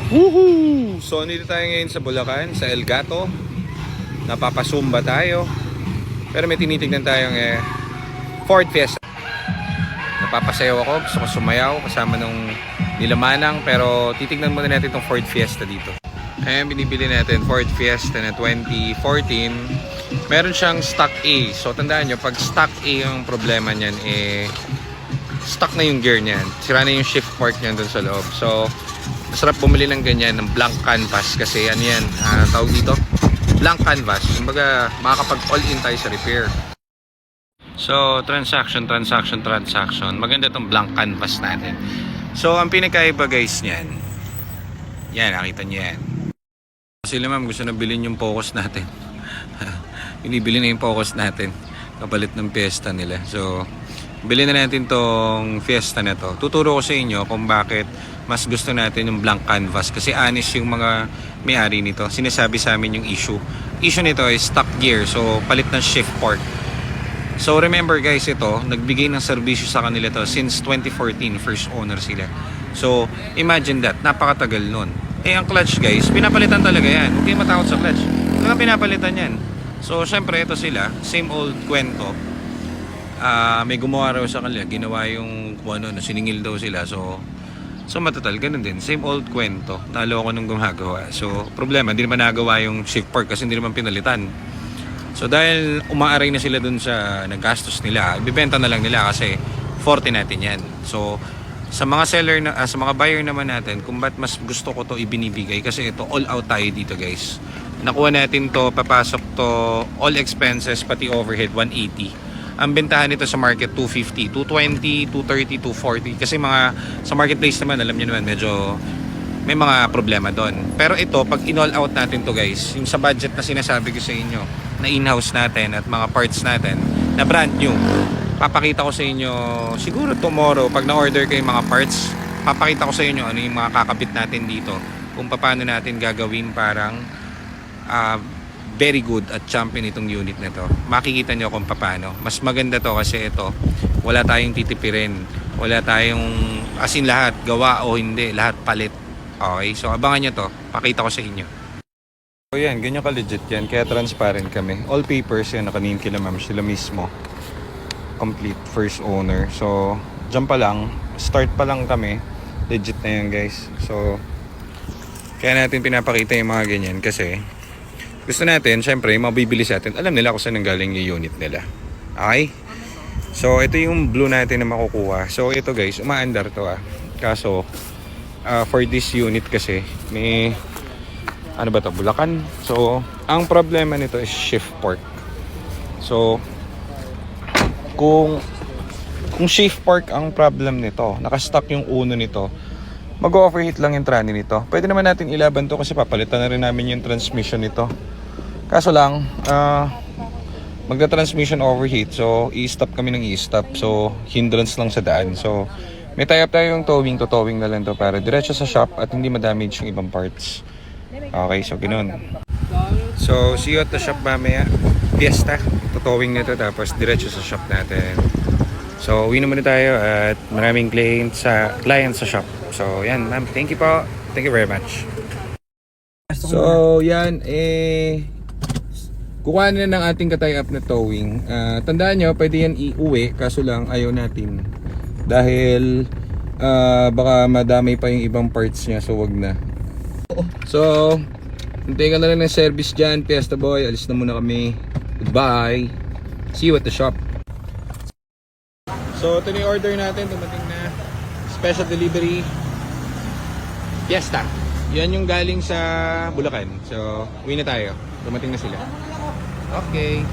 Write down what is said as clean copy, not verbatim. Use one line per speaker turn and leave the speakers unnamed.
Woohoo! So, nandito tayo ngayon sa Bulacan, sa El Gato. Napapasumba tayo. Pero may tinitignan tayong Ford Fiesta. Napapasayaw ako, gusto ko sumayaw kasama nung nilamanang. Pero titignan muna natin itong Ford Fiesta dito. Ayan, binibili natin Ford Fiesta na 2014. Meron siyang stock A. So, tandaan nyo, pag stock A yung problema niyan, stuck na yung gear niyan. Sira na yung shift fork niyan dun sa loob. So, masarap bumili ng ganyan, ng blank canvas. Kasi ano yan, tawag dito, blank canvas. Kumbaga, makakapag all-in tayo sa repair. So, transaction. Maganda tong blank canvas natin. So, ang pinakaiba guys niyan, yan, nakita niyo yan. Sila ma'am, gusto na bilhin yung focus natin. Binibili na yung focus natin kapalit ng Fiesta nila. So, bilhin na natin tong Fiesta na to. Tuturo ko sa inyo kung bakit mas gusto natin yung blank canvas. Kasi honest yung mga may-ari nito. Sinasabi sa amin yung issue. Issue nito is stock gear. So, palit ng shift fork. So, remember guys, ito, nagbigay ng serbisyo sa kanila to since 2014. First owner sila. So, imagine that. Napakatagal nun. Ang clutch guys, pinapalitan talaga yan. Huwag kayong matakot sa clutch. Kaya pinapalitan yan. So, syempre, ito sila. Same old kwento. May gumawa raw sa kanila. Ginawa yung kung ano, siningil daw sila. So matatal, ganun din. Same old kwento. Talo ako nung gumagawa. So, problema, hindi naman nagawa yung shift fork kasi hindi naman pinalitan. So, dahil umaaray na sila dun sa naggastos nila, ibibenta na lang nila kasi 40 natin yan. So, sa mga seller na, sa mga buyer naman natin, kung ba't mas gusto ko to ibinibigay kasi ito all out tayo dito guys. Nakuha natin to, papasok to, all expenses pati overhead 180. Ang bentahan nito sa market 250, 220, 230, 240 kasi mga sa marketplace naman alam niyo naman medyo may mga problema doon. Pero ito pag in-all out natin to guys, yung sa budget na sinasabi ko sa inyo na in-house natin at mga parts natin na brand new. Papakita ko sa inyo siguro tomorrow pag na-order kayo mga parts, papakita ko sa inyo ano yung mga kakabit natin dito, kung paano natin gagawin parang very good at champion itong unit na to. Makikita nyo kung paano. Mas maganda to kasi ito, wala tayong titipirin. Wala tayong, as in lahat, gawa o hindi, lahat palit. Okay, so abangan nyo to. Pakita ko sa inyo. So yan, ganyan ka legit yan. Kaya transparent kami. All papers yan, nakanin kila ma'am sila mismo. Complete first owner. So, dyan pa lang, start pa lang kami. Legit na yan guys. So, kaya natin pinapakita yung mga ganyan kasi gusto natin, syempre, mabibili sa atin. Alam nila kung saan nanggaling yung unit nila. Okay? So, ito yung blue natin na makukuha. So, ito guys, umaandar to Kaso, for this unit kasi, may, ano ba to, Bulacan. So, ang problema nito is shift fork. So, kung shift fork ang problem nito, nakastock yung uno nito, mag-overheat lang yung tranny nito. Pwede naman natin ilaban to kasi papalitan na rin namin yung transmission nito. Kaso lang, magda-transmission overheat. So, i-stop kami ng i-stop. So, hindrance lang sa daan. So, may tie-up tayo yung towing. Towing na lang to para diretso sa shop at hindi ma-damage yung ibang parts. Okay, so ganoon. So, see you at the shop mamaya. Fiesta. Towing nito tapos diretso sa shop natin. So, uwi na muna tayo at maraming clients sa shop. So, yan ma'am. Thank you po. Thank you very much. So, yan kukuha na ng ating ka-tie-up na towing. Tandaan nyo, pwede yan iuwi. Kaso lang, ayaw natin. Dahil, baka madamay pa yung ibang parts niya. So, wag na. So, hintay ka na lang ng service dyan. Fiesta boy, alis na muna kami. Goodbye. See you at the shop. So, ito na yung order natin. Dumating na. Special delivery. Fiesta. Yan yung galing sa Bulacan. So, uwi na tayo. Dumating na sila. Okay.